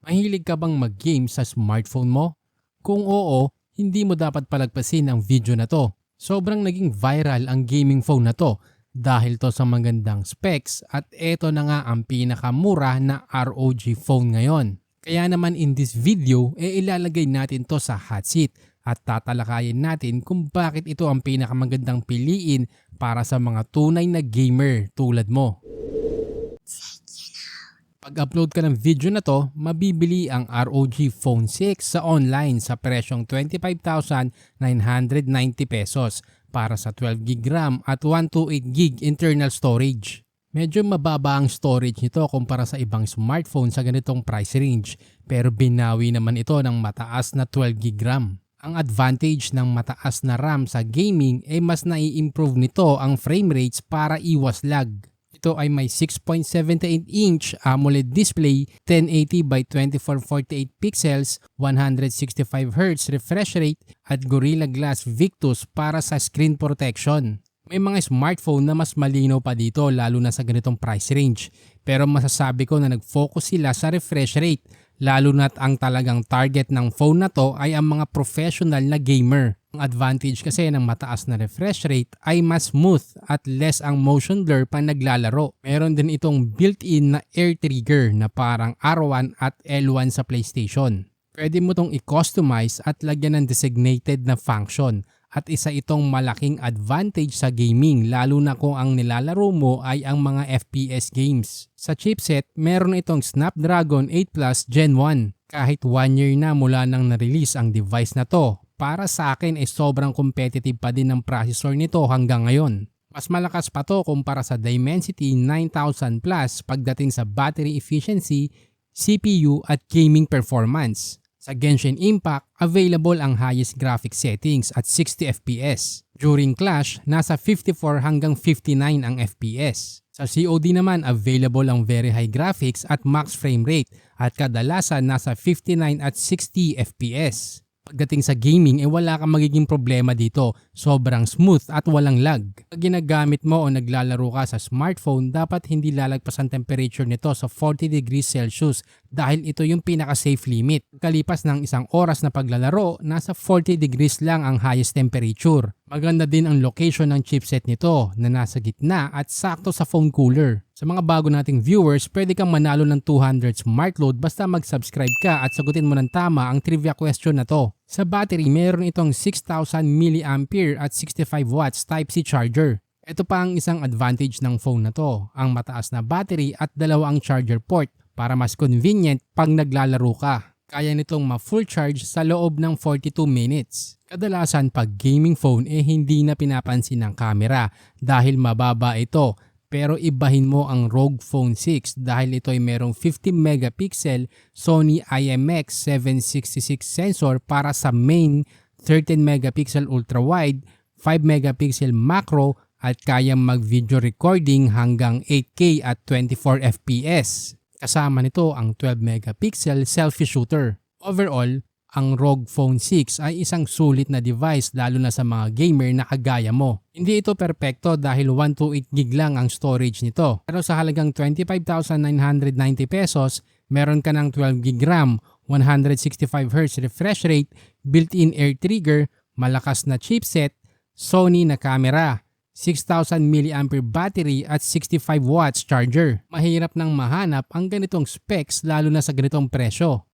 Mahilig ka bang mag-game sa smartphone mo? Kung oo, hindi mo dapat palagpasin ang video na to. Sobrang naging viral ang gaming phone na to dahil to sa magandang specs at eto na nga ang pinakamura na ROG phone ngayon. Kaya naman in this video, ilalagay natin to sa hot seat at tatalakayin natin kung bakit ito ang pinakamagandang piliin para sa mga tunay na gamer tulad mo. Pag-upload ka ng video na to, mabibili ang ROG Phone 6 sa online sa presyong 25,990 pesos para sa 12GB RAM at 128GB internal storage. Medyo mababa ang storage nito kumpara sa ibang smartphone sa ganitong price range, pero binawi naman ito ng mataas na 12GB RAM. Ang advantage ng mataas na RAM sa gaming ay mas nai-improve nito ang frame rates para iwas lag. Ito ay may 6.78-inch AMOLED display, 1080 by 2448 pixels, 165Hz refresh rate at Gorilla Glass Victus para sa screen protection. May mga smartphone na mas malinaw pa dito lalo na sa ganitong price range, pero masasabi ko na nag-focus sila sa refresh rate lalo na't ang talagang target ng phone na to ay ang mga professional na gamer. Ang advantage kasi ng mataas na refresh rate ay mas smooth at less ang motion blur pag naglalaro. Meron din itong built-in na air trigger na parang R1 at L1 sa PlayStation. Pwede mo itong i-customize at lagyan ng designated na function at isa itong malaking advantage sa gaming lalo na kung ang nilalaro mo ay ang mga FPS games. Sa chipset, meron itong Snapdragon 8 Plus Gen 1. Kahit 1 year na mula nang na-release ang device na to, para sa akin ay sobrang competitive pa din ng processor nito hanggang ngayon. Mas malakas pa to kumpara sa Dimensity 9000 Plus pagdating sa battery efficiency, CPU at gaming performance. Sa Genshin Impact, available ang highest graphic settings at 60 FPS. During Clash, nasa 54 hanggang 59 ang FPS. Sa COD naman, available ang very high graphics at max frame rate at kadalasan nasa 59 at 60 FPS. Pagdating sa gaming, wala kang magiging problema dito. Sobrang smooth at walang lag. Pag ginagamit mo o naglalaro ka sa smartphone, dapat hindi lalagpas ang temperature nito sa 40 degrees Celsius dahil ito yung pinaka-safe limit. Kalipas ng isang oras na paglalaro, nasa 40 degrees lang ang highest temperature. Maganda din ang location ng chipset nito na nasa gitna at sakto sa phone cooler. Sa mga bago nating viewers, pwede kang manalo ng 200 smart load basta mag-subscribe ka at sagutin mo ng tama ang trivia question na to. Sa battery, meron itong 6,000 mAh at 65 watts Type-C charger. Ito pa ang isang advantage ng phone na to, ang mataas na battery at dalawang charger port para mas convenient pag naglalaro ka. Kaya nitong ma-full charge sa loob ng 42 minutes. Kadalasan pag gaming phone hindi na pinapansin ng camera dahil mababa ito. Pero ibahin mo ang ROG Phone 6 dahil ito ay merong 50 megapixel Sony IMX766 sensor para sa main, 13 megapixel ultra-wide, 5 megapixel macro at kayang mag-video recording hanggang 8K at 24 FPS. Kasama nito ang 12 megapixel selfie shooter. Overall, ang ROG Phone 6 ay isang sulit na device lalo na sa mga gamer na kagaya mo. Hindi ito perpekto dahil 128GB lang ang storage nito. Pero sa halagang 25,990 pesos, meron ka ng 12GB RAM, 165Hz refresh rate, built-in air trigger, malakas na chipset, Sony na camera, 6,000 mAh battery at 65 watts charger. Mahirap nang mahanap ang ganitong specs lalo na sa ganitong presyo.